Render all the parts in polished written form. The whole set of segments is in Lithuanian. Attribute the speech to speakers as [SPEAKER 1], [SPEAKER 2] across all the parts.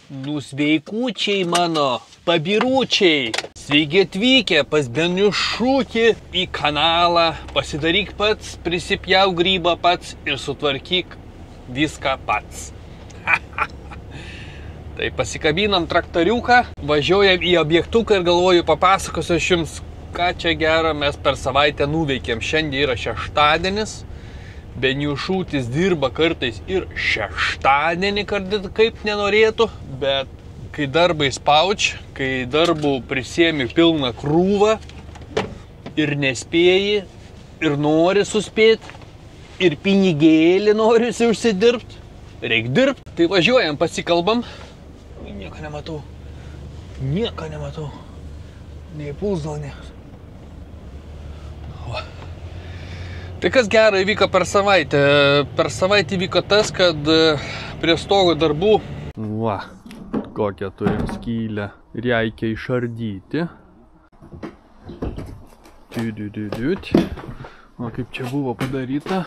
[SPEAKER 1] Sveikučiai mano, pabiručiai. Sveiki atvykę pas Beniušutį į kanalą. Pasidaryk pats, prisipjauk grybą pats ir sutvarkyk viską pats. Tai pasikabinam traktoriuką, važiuojam į objektuką ir galvoju papasakosiu aš jums, ką čia gero mes per savaitę nuveikėm. Šiandien yra šeštadienis. Beniušutis dirba kartais ir šeštadienį, kaip nenorėtų, bet kai darbai spauč, kai darbų prisiemi pilną krūvą ir nespėji, ir nori suspėti, ir pinigėlį norisi užsidirbti, reik dirbti. Tai važiuojam, pasikalbam. Nieko nematau. Nieko nematau. Nei pulsdal, nieko. Tai kas gero įvyko per savaitę? Per savaitę įvyko tas, kad prie stogo darbų... Va, kokią turim skylę. Reikia išardyti. O kaip čia buvo padaryta.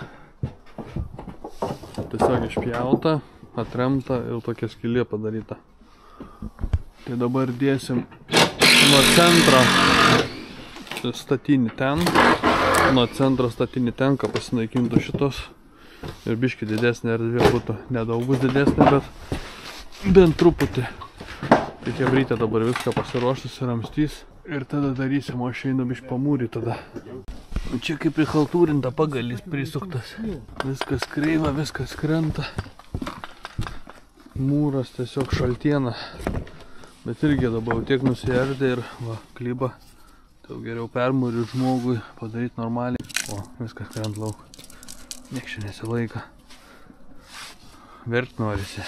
[SPEAKER 1] Tiesiog išpjauta, atremta ir tokia skylė padaryta. Tai dabar dėsim nuo centro statinį ten. Nuo centro statinį ten, kad pasinaikintų šitos ir biškį didesnė erdvė būtų. Nedaug bus didesnė, bet bent truputį. Tai chebrytė dabar viską pasiruošus ir ramstys. Ir tada darysim, o aš einu biškį pamūrį tada. Čia kaip prihaltūrinta pagalis prisuktas. Viskas kreiva, viskas krenta. Mūras tiesiog šaltiena. Bet irgi dabar tiek nusierdė ir va, klyba. Jau geriau permūriu žmogui, padaryti normaliai. O, viskas krent lauk. Nieks čia nesilaika. Verkt norisi.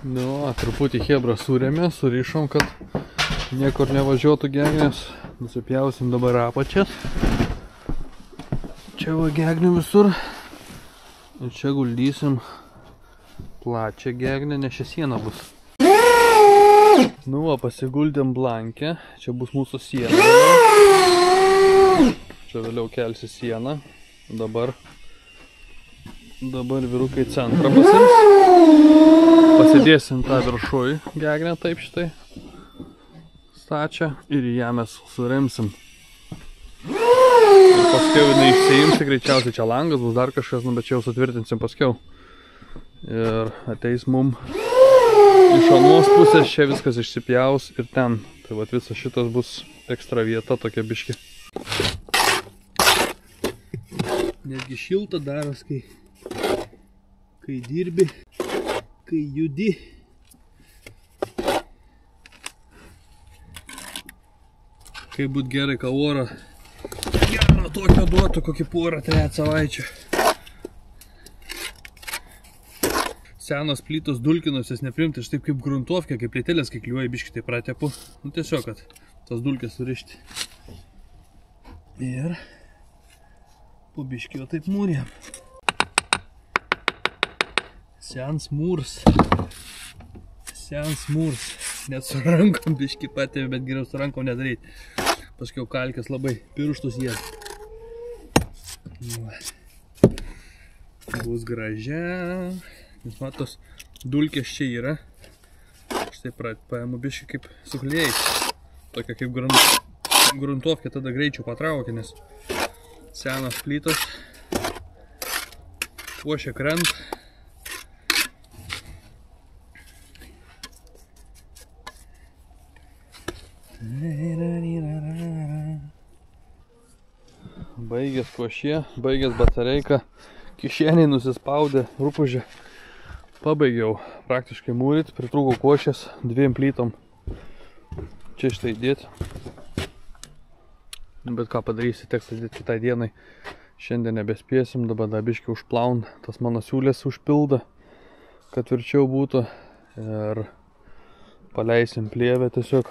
[SPEAKER 1] Nu, truputį hebrą surėmė, surišom, kad niekur nevažiuotų gegnės. Nusipjausim dabar apačias. Čia va gegnių visur. Ir čia guldysim plačią gegnę, nes čia siena bus. Nu, va, pasiguldėm blankę. Čia bus mūsų siena. Čia vėliau kelsi sieną. Dabar vyrukai centrą pasims. Pasidėsim tą viršui gegnę taip šitai stačią ir į ją mes suremsim. Ir paskiau jinai išsiimsi, greičiausiai čia langas bus dar kažkas, bet čia jau sutvirtinsim paskiau. Ir ateis mum iš anos pusės, čia viskas išsipjaus ir ten. Tai vat visas šitas bus ekstra vieta, tokia biški. Netgi šilta daros, kai dirbi, kai judi. Kai būt gerai, ką orą gero tokio duotų, kokį porą 3 savaičių. Senos plytos dulkinusios neprimti, aš taip kaip gruntovkė, kaip plėtelės, kai kliuoja biškį, tai pratepu. Nu tiesiog, kad tos dulkės surišti. Ir po biškį jau taip mūrėm. Sens mūrs. Sens mūrs. Net su rankom biškį patėmė, bet geriau su rankom nedaryti. Paskiau kalkės labai pirštus jie. Bus gražia. Jūs matos, dulkės čia yra. Štai paimu biškį kaip suklėjai. Tokia kaip gruntovkė, tada greičiau patraukia, nes senos plytos. Puošia krent. Baigęs košė, baigęs batareika. Kišeniai nusispaudė, rūpužė. Pabaigiau praktiškai mūryti, pritrūkau košės 2 plytom. Čia štai dėti. Bet ką padarysi, teks dėti kitai dienai. Šiandien nebespėsim, dabar dabiškai užplaun. Tas mano siūlės užpilda, kad tvirčiau būtų. Ir paleisim plėvę tiesiog,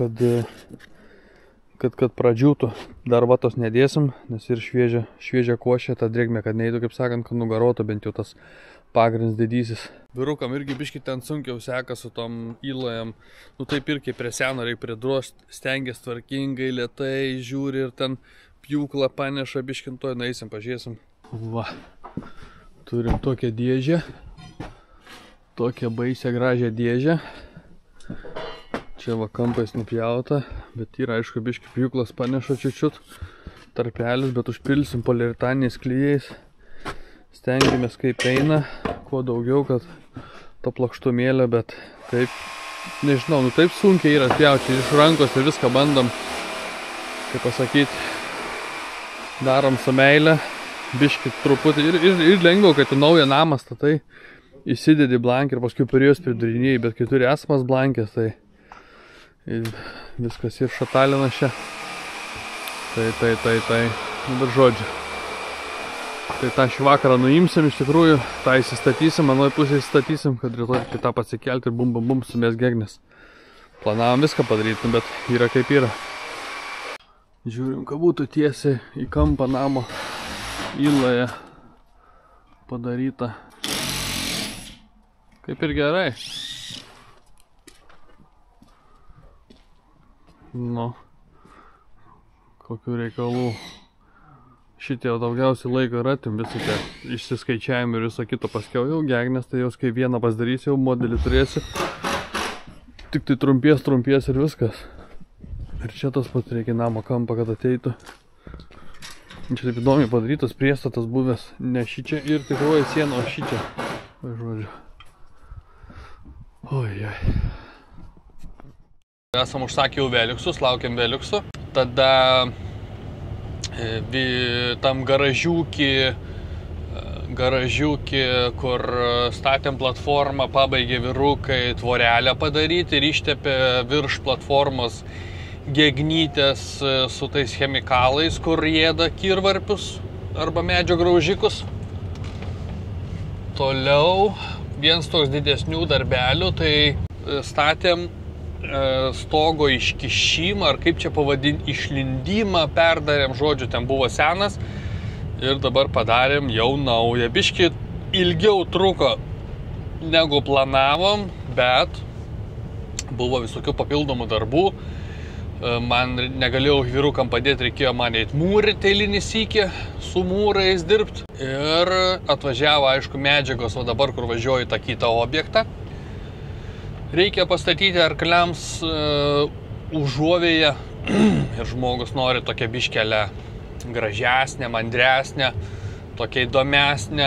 [SPEAKER 1] kad pradžiūtų. Dar vatos nedėsim, nes ir šviežia košė, ta drėgmė, kad neįtų, kaip sakant, kad nugarotų bent jau tas pagrinds didysis. Vyrukam irgi biškį ten sunkiau seka su tom įlojam. Nu taip ir kaip prie seno reikia pridruošti, stengiasi tvarkingai, lėtai, žiūri ir ten pjūklą paneša biškintoj, nueisim, pažiūrėsim. Va, turim tokią dėžę. Tokią baisią gražią dėžę. Čia va kampais nupjauta, bet yra aišku biški pjūklas paneša čiučiut tarpelis, bet užpilsim poliuretaniniais klijais. Stengiamės kaip eina, kuo daugiau, kad to plokštumėlio, bet taip, nežinau, nu taip sunkiai yra pjauti iš rankos ir viską bandom, kaip pasakyti, darom su meile, biški truputį ir lengviau, kai tu naują namą statai, įsidedi blankę ir paskui per juos pridurinėjai, bet kai turi esamas blankės, tai viskas ir šatalina čia. Tai, nu bet žodžiu. Tai tą šį vakarą nuimsim iš tikrųjų, tą įsistatysim, manoj pusę įsistatysim, kad rytoj kitą pasikelti ir bum sumės gegnes. Planavom viską padaryti, bet yra kaip yra. Žiūrim, kad būtų tiesiai į kampą namo įloje padaryta. Kaip ir gerai. Nu, kokių reikalų. Šitie jau daugiausiai laiko yra, tim visi tie išsiskaičiavimai ir viso kito paskiau jau gegnes, tai jos kaip vieną pasidarysi, jau modelį turėsi. Tik tai trumpies ir viskas. Ir čia tas pats reikia namo kampą, kad ateitų. Čia taip įdomiai padarytas priestatas buvęs, ne šičia ir tikroji siena, o šičia. Vai žodžiu. Ojai. Esam užsakę jau Veliuksus, laukiam Veliuksų. Tada tam garažiukį, kur statėm platformą, pabaigė vyrukai tvorelę padaryti ir ištepė virš platformos gegnytės su tais chemikalais, kur ėda kirvarpius arba medžio graužikus. Toliau vienas toks didesnių darbelių, tai statėm stogo iškišimą, ar kaip čia pavadinti, išlindimą perdarėm, žodžiu, ten buvo senas ir dabar padarėm jau naują. Biški ilgiau truko negu planavom, bet buvo visokių papildomų darbų. Man negalėjau vyrukam padėti, reikėjo man eit mūryti eilinį sykį, su mūrais dirbti. Ir atvažiavo, aišku, medžiagos, o dabar, kur važiuoju tą kitą objektą. Reikia pastatyti arkliams užuovėje ir žmogus nori tokią biškelę gražesnę, mandresnę, tokia įdomesnę.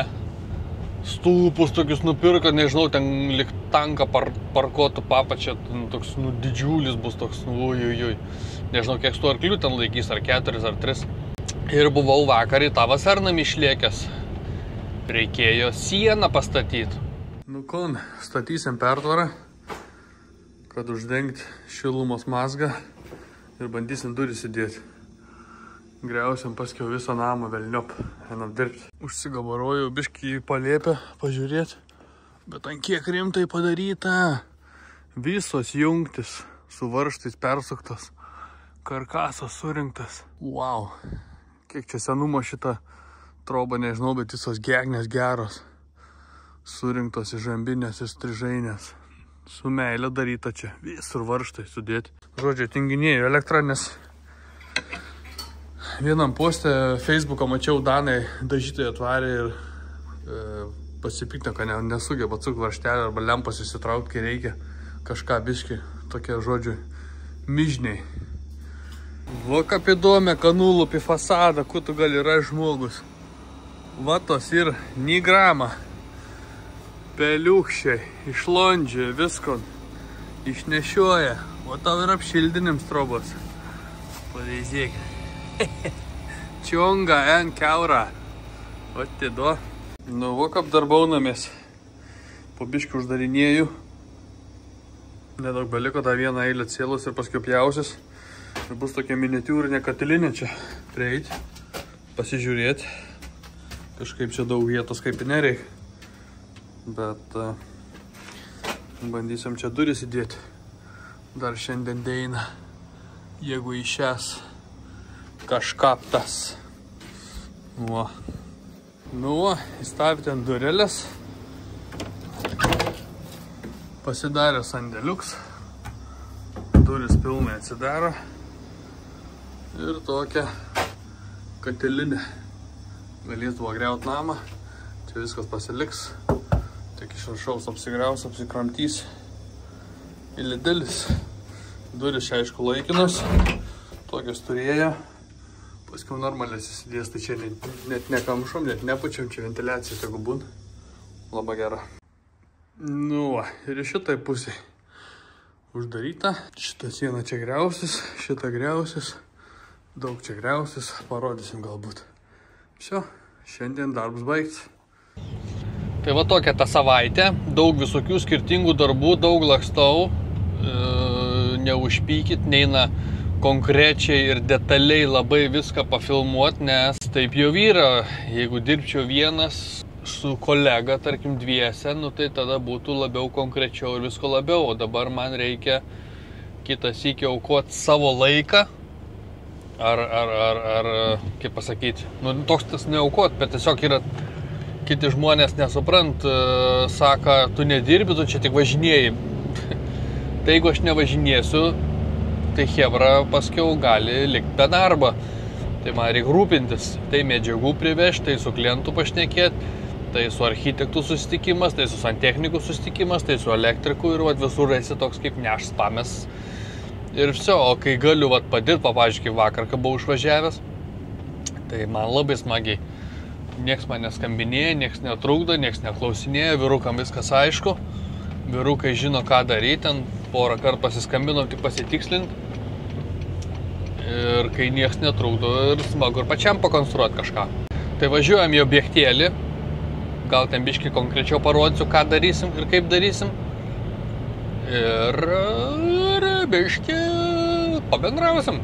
[SPEAKER 1] Stulpus tokius nupirko, nežinau, ten lyg tanką parkuotų papačią, toks didžiulis bus toks, ujujui. Nežinau, kiek tų arklių ten laikys, ar 4 ar 3. Ir buvau vakar į tą vasarnamį išlėkęs. Reikėjo sieną pastatyti. Nu kon, statysim pertvarą, kad uždengti šilumos mazgą ir bandysim duris įdėti. Griausiam paskiau visą namą velniop, einam dirbti. Užsigabarojau biškį į palėpę pažiūrėti, bet ant kiek rimtai padaryta. Visos jungtis su varžtais persuktas, karkasas surinktas. Wow, kiek čia senumo šita troba, nežinau, bet visos gegnės geros. Surinktos iš žambinės, iš strižainės. Su meilė daryta čia, visur varžtai sudėti. Žodžiu, tinginėjau elektrą, nes vienam poste Facebooką mačiau, Danai dažytojai atvarė ir pasipikno, kad nesugeba atsukti varžtelį arba lempas įsitraukti, kai reikia kažką biški, tokie žodžiu, mižniai. Va kaip įdomia, kanulupį fasadą, kur tu gali yra žmogus. Vatos ir nį gramą. Peliukščiai, išlondžiai, visko išnešioja, o tau yra apšildinim strobos. Pareizėk. Čionga, kiaura. O tido. Nu, va kaip darbaunamės. Po biškį uždarinėjau. Nedaug beliko tą vieną eilę cėlus ir paskui pjausis. Ir bus tokia miniatiūrinė katilinė čia prieiti, pasižiūrėti. Kažkaip čia daug vietos kaip nereikia. Bet bandysim čia duris įdėti. Dar šiandien deina, jeigu išės kažkaptas. Nu, įstavyti ant durelės. Pasidarė sandėliuks. Duris pilnai atsidaro. Ir tokia katilinė. Galės buvo griaut namą. Čia viskas pasiliks. Tik iš viršaus apsigriaus, apsikramtys. Įlidelis. Duris čia aišku laikinos. Tokios turėjo. Paskiau normalias įsidės, tai čia net nekamšom, net nepučiam, čia ventiliacija tegu būna. Labai gera. Nu va, ir šitai pusiai uždaryta. Šitą sieną čia griausis, šitą griausis. Daug čia griausis, parodysim galbūt. Visio, šiandien darbas baigts. Tai va tokia ta savaitė, daug visokių skirtingų darbų, daug lakstau. Neužpykit, neina konkrečiai ir detaliai labai viską pafilmuot, nes taip jau yra. Jeigu dirbčiau vienas su kolega, tarkim dviese, nu tai tada būtų labiau konkrečiau ir visko labiau. O dabar man reikia kitas iki aukoti savo laiką. Ar kaip pasakyti, nu toks tas neaukot, bet tiesiog yra kiti žmonės nesuprant, sako, tu nedirbi, tu čia tik važinėjai. Tai jeigu aš nevažinėsiu, tai chebra paskiau gali likti be darbo. Tai man reikia rūpintis, tai medžiagų privežti, tai su klientu pašnekėti, tai su architektų susitikimas, tai su santechnikų susitikimas, tai su elektriku ir vat, visur esi toks kaip nešspames. Ir viso, o kai galiu vat, padirbt, pavyzdžiui, vakar, kai buvau išvažiavęs, tai man labai smagiai. Niekas man neskambinėja, niekas netrukdo, niekas neklausinėja, vyrukam viskas aišku. Vyrukai žino, ką daryti, ten porą kartų pasiskambinom, tik pasitikslint. Ir kai niekas netrukdo, ir smagu ir pačiam pakonstruoti kažką. Tai važiuojam į objektėlį, gal ten biškį konkrečiau parodysiu, ką darysim ir kaip darysim. Ir biškį pabendrausim.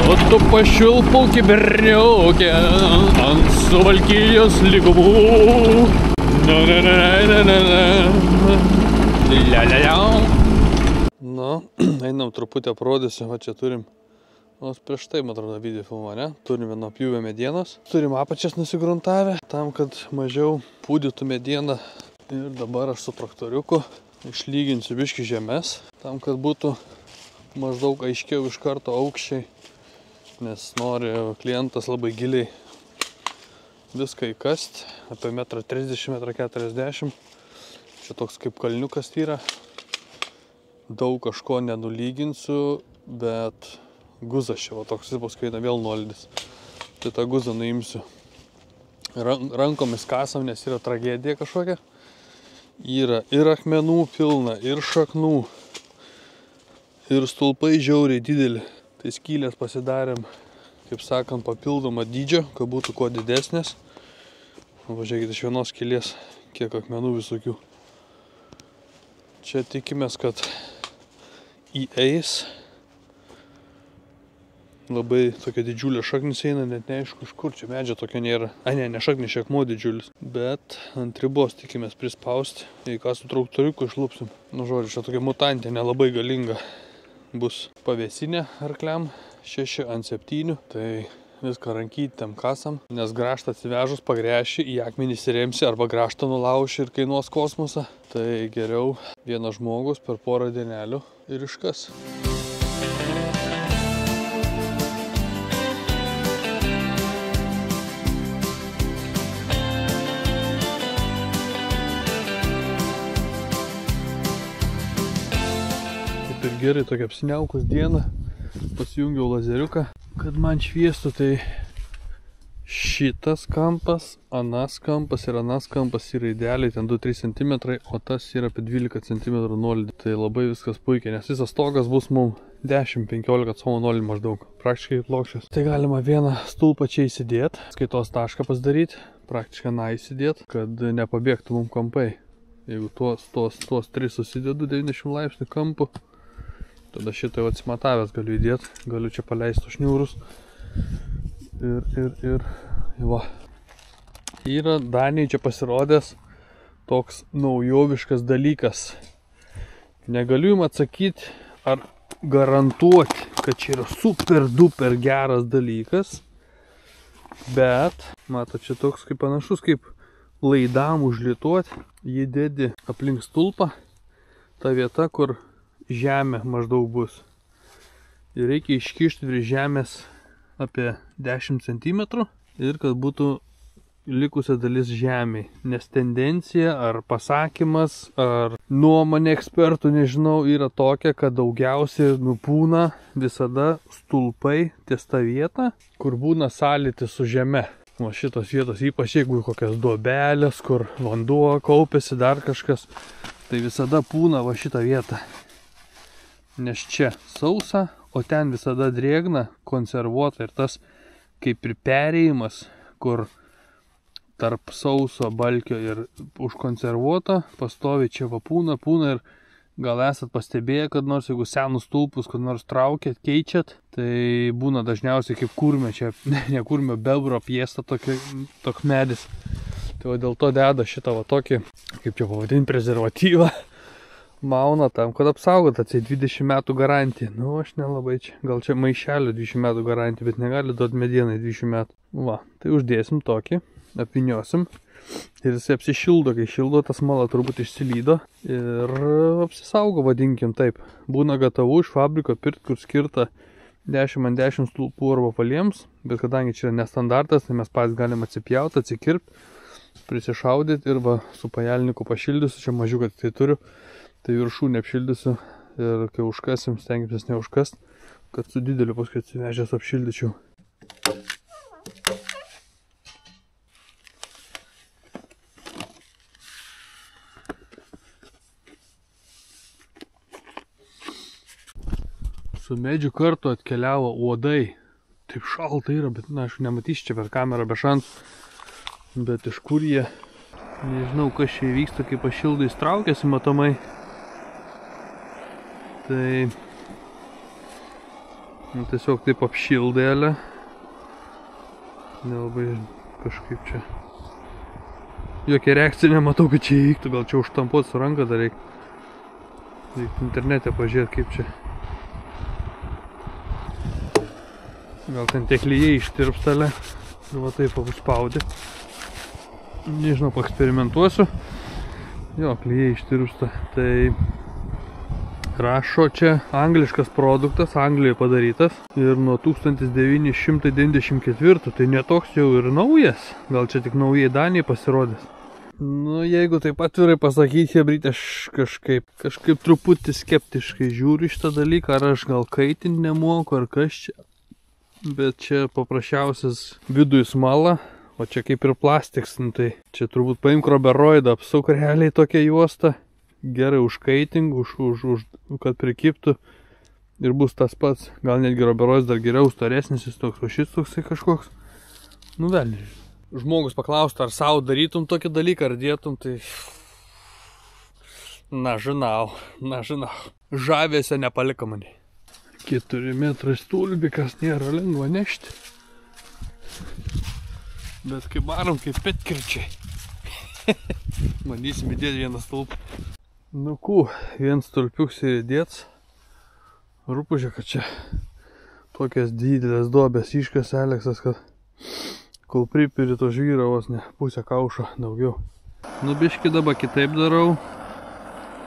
[SPEAKER 1] O tu pašilpauki berniokė ant Suvalkijos lygumų. Nu, einam truputį parodysiu, va čia turim. Nors prieš tai, man atrodo, video filmą, ne? Turim vieną pjūvę medienos. Turim apačias nusigruntavę, tam, kad mažiau pūdytų medieną. Ir dabar aš su traktoriuku išlyginsiu biškį žemes, tam, kad būtų maždaug aiškiau iš karto aukščiai. Nes nori klientas labai giliai viską įkasti, apie 1,30 m, 1,40 m. Čia toks kaip kalniukas yra. Daug kažko nenulyginsiu, bet guzas čia, va toks jis paskui eina vėl nuolydis. Tai tą guzą nuimsiu. Rankomis kasam, nes yra tragedija kažkokia. Yra ir akmenų pilna, ir šaknų, ir stulpai žiauriai dideli. Tai skylės pasidarėm, kaip sakant, papildomą dydžio, kad būtų kuo didesnės. Važiuokit iš vienos skylės, kiek akmenų visokių. Čia tikimės, kad įeis. Labai tokia didžiulė šaknis eina, net neaišku iš kur, čia medžio tokio nėra. Ne šaknis, čia akmuo didžiulis. Bet ant ribos tikimės prispausti, jei ką su traktoriuku išlupsim. Nu žodžiu, čia tokia mutantė, nelabai galinga. Bus pavėsinė arkliam 6/7, tai viską rankytėm kasam, nes graštą atsivežus pagręši, į akmenį įsiremsi arba graštą nulauši ir kainuos kosmosą. Tai geriau vienas žmogus per porą dienelių ir iškas. Ir gerai, tokia apsiniaukus diena, pasijungiau lazeriuką, kad man šviestų. Tai šitas kampas, anas kampas ir anas kampas yra idealiai, ten 2-3 cm, o tas yra apie 12 cm nuolydį. Tai labai viskas puikiai, nes visas stogas bus mums 10-15 cm nuolydį maždaug, praktiškai plokščias. Tai galima vieną stulpą čia įsidėti, skaitos tašką pasidaryti, praktiškai įsidėti, kad nepabėgtų mums kampai. Jeigu tuos 3 susidedu 90 laipsnių kampų, tada šitą jau atsimatavęs galiu įdėti, galiu čia paleisti šniūrus. Ir va. Yra Danijai čia pasirodęs toks naujoviškas dalykas. Negaliu jums atsakyti ar garantuoti, kad čia yra super duper geras dalykas, Bet, mato, čia toks kaip panašus, kaip laidam užlituot. Jį dedi aplink stulpą, ta vieta, kur žemė maždaug bus. Ir reikia iškišti virš žemės apie 10 cm ir kad būtų likusia dalis žemėj. Nes tendencija ar pasakymas, ar nuomonė ekspertų, nežinau, yra tokia, kad daugiausiai nupūna visada stulpai ties tą vietą, kur būna sąlytis su žeme. O šitos vietos, ypač jeigu kokias duobelės, kur vanduo kaupiasi, dar kažkas, tai visada pūna va šitą vietą. Nes čia sausa, o ten visada drėgna, konservuota ir tas kaip ir perėjimas, kur tarp sauso balkio ir užkonservuota, pastovi čia va pūna ir gal esat pastebėję, kad nors jeigu senus stulpus, kad nors traukėt, keičiat, tai būna dažniausiai kaip kurmė, čia ne kurmė, bebro piesta toks medis. Tai va dėl to deda šitą va tokį, kaip čia pavadinti, prezervatyvą. Mauna tam, kad apsaugot, atseit 20 metų garantija. Nu, aš nelabai čia. Gal čia maišelio 20 metų garantija, bet negali duoti medienai 20 metų. Va, tai uždėsim tokį, apviniosim. Ir jisai apsišildo, kai šildo, tas mala turbūt išsilydo. Ir apsisaugo, vadinkim taip. Būna gatavų iš fabriko pirkt, kur skirta 10x10 stulpų arba paliems. Bet kadangi čia yra nestandartas, tai mes patys galim atsipjauti, atsikirpti, prisišaudyti ir va su pajalniku pašildysiu. Čia mažiuką tai turiu. Tai viršų neapšildysiu ir kai užkasim, stengiamės neužkast, kad su dideliu paskui atsivežęs apšildyčiau. Su medžiu kartu atkeliavo uodai. Taip šalta yra, bet na, aš nematysiu čia per kamerą be šansų. Bet iš kur jie, nežinau, kas čia įvyksta, kai pašildai traukiasi matomai. Tai tiesiog taip apšildėlė. Nelabai kažkaip čia. Jokia reakcija nematau, kad čia įvyktų. Gal čia užtampuot su ranka dar reikia. Reikia internete pažiūrėti, kaip čia. Gal ten tie klijai ištirpstelė. Ir va taip užspaudė. Nežinau, paeksperimentuosiu. Jo, klijai ištirpsta. Tai rašo čia angliškas produktas, Anglijoje padarytas ir nuo 1994, tai netoks jau ir naujas, gal čia tik naujai Danijai pasirodęs. Nu, jeigu taip atvirai pasakyti, hebrytė, aš kažkaip truputį skeptiškai žiūriu šitą dalyką, ar aš gal kaitinti nemoku, ar kas čia, bet čia paprasčiausias vidui smala, o čia kaip ir plastiks, nu, tai čia turbūt paimk roberoidą, apsuk realiai tokią juostą. Gerai užkaiting, kad prikiptų ir bus tas pats. Gal netgi roberos dar geriau, storesnis jis toks, o šis toksai kažkoks. Nu velniai. Žmogus paklaustų, ar savo darytum tokį dalyką, ar dėtum, tai... Na, žinau. Žavėse nepalika mane. 4 metrai stulbikas nėra lengva nešti. Bet kai barom kaip petkirčiai. Bandysim įdėti vieną stulpą. Nu kų, vienas stulpiuks ir įdėts. Rūpužė, kad čia tokias didelės duobės iškas Aleksas, kad kol pripiri to žvyro vos ne pusę kaušo daugiau. Nu biški dabar kitaip darau.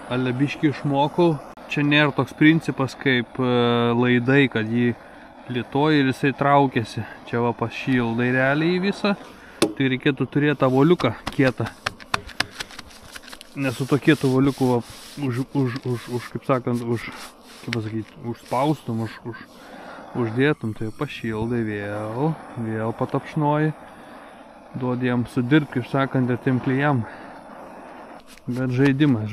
[SPEAKER 1] Ale biški išmokau. Čia nėra toks principas kaip laidai, kad jį litoji ir jisai traukiasi. Čia va pašildai realiai į visą. Tai reikėtų turėti tą voliuką kietą. Nes su to kietu voliuku va, kaip sakant, kaip pasakyti, užspaustum, uždėtum, tai pašildai vėl patapšnoji, duodi jam sudirbti, kaip sakant, ir tiem klijam. Bet žaidimas.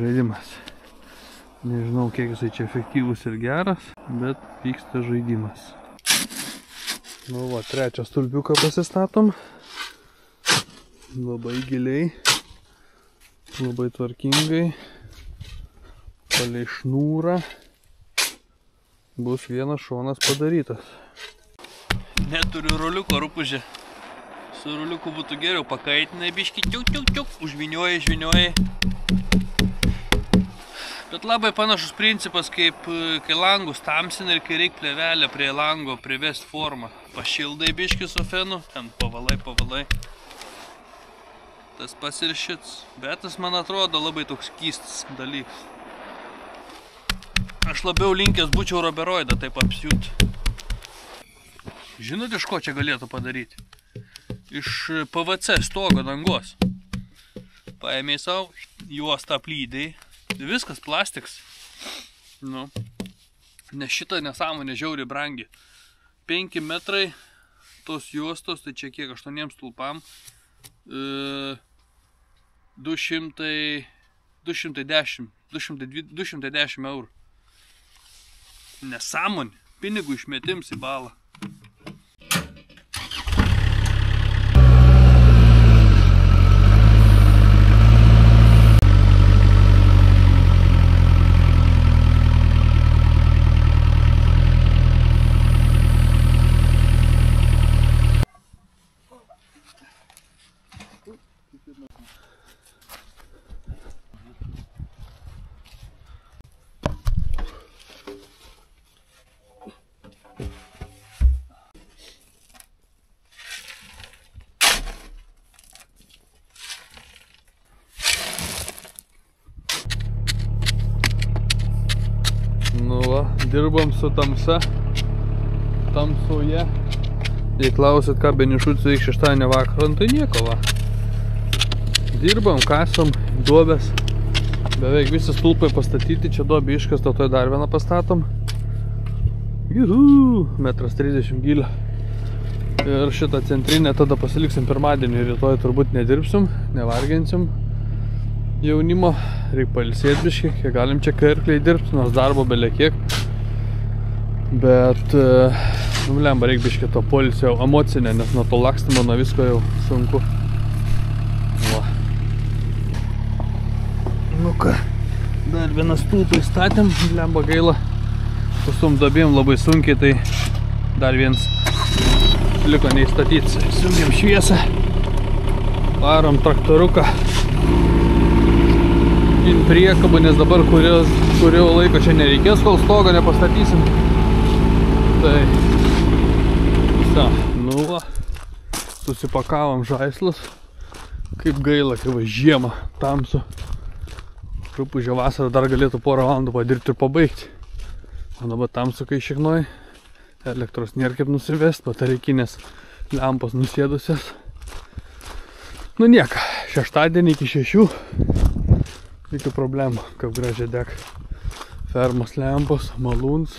[SPEAKER 1] Nežinau, kiek jisai čia efektyvus ir geras, bet vyksta žaidimas. Nu va, trečią stulpiuką pasistatom. Labai giliai. Labai tvarkingai, palei šnūrą, bus vienas šonas padarytas. Neturiu ruliuko, Rūpužė. Su ruliuku būtų geriau, pakaitinai biškį, čiuk, užvinioji. Bet labai panašus principas, kaip kai langus tamsina ir kai reikia plėvelę prie lango privest formą. Pašildai biškį su fenu, ten pavalai. Tas pas ir šits. Bet tas, man atrodo, labai toks keistas dalykas. Aš labiau linkęs būčiau roberoidą taip apsiūt. Žinot, iš ko čia galėtų padaryti? Iš PVC stogo dangos. Paėmė savo, juostą plydai. Viskas plastiks. Nu. Nes šitą nesąmonę žiauriai brangi. 5 metrai tos juostos, tai čia kiek 8 stulpam. 210 eurų. Nesąmonė. Pinigų išmetims į balą. Nu va, dirbam su tamsa, tamsoje. Jei klausit, ką Beniušutis veiks šeštadienio vakarą, tai nieko va. Dirbam, kasam, duobės. Beveik visi stulpai pastatyti, čia duobė iškasta, toj dar vieną pastatom. Juhu, 1,30 m gylio. Ir šitą centrinę tada pasiliksim pirmadienį, rytoj turbūt nedirbsim, nevarginsim jaunimo. Reikia pailsėti biškį, kiek galim čia karkliai dirbti, nors darbo belė kiek. Bet, lemba, reikia biškį to poilsio emocinę, nes nuo to lakstymo, nuo visko jau sunku. Va. Nu ką, dar vieną stulpą įstatėm, lemba gaila. Pasom dabėm labai sunkiai, tai dar vienas liko neįstatyti. Įsijungiam šviesą, varom traktoriuką į priekabą, nes dabar kurio laiko čia nereikės, kol stogą nepastatysim. Tai visa, nu va, susipakavom žaislus. Kaip gaila, kai va žiemą tamsu. Rūpužė vasarą dar galėtų porą valandų padirbti ir pabaigti. O dabar tamsu, kai šiknoj, elektros nėra kaip nusivest, batareikinės lempos nusėdusios. Nu nieka, šeštadienį iki 6. Jokių problemų, kaip gražiai deg. Fermos lempos, malūns.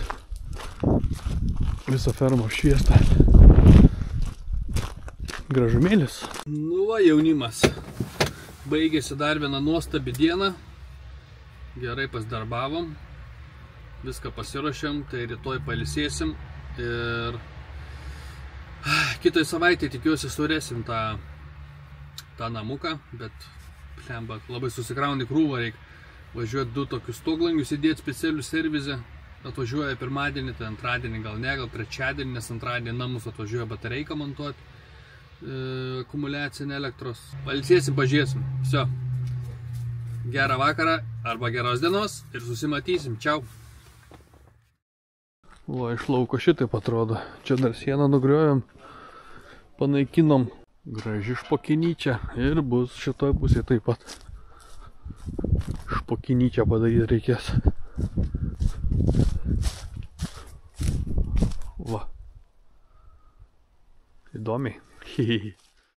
[SPEAKER 1] Visa ferma apšviesta. Gražumėlis. Nu va, jaunimas. Baigėsi dar vieną nuostabi dieną. Gerai pasidarbavom. Viską pasiruošėm, tai rytoj pailsėsim. Ir kitoj savaitėj tikiuosi surėsim tą namuką, bet labai susikrauni krūvą, reikia važiuoti 2 tokius stoglangius, įdėti specialių servizę. Atvažiuoja pirmadienį, tai antradienį gal ne, gal trečiadienį, nes antradienį namus atvažiuoja batareiką montuoti, akumuliacinę elektros. Pailsėsim, pažiūrėsim. Viso. Gerą vakarą arba geros dienos ir susimatysim. Čiau. Va, iš lauko šitaip atrodo. Čia dar sieną nugriovėm, panaikinom. Graži špokinyčia ir bus šitoj pusėje taip pat. Špokinyčią padaryti reikės. Va. Įdomiai.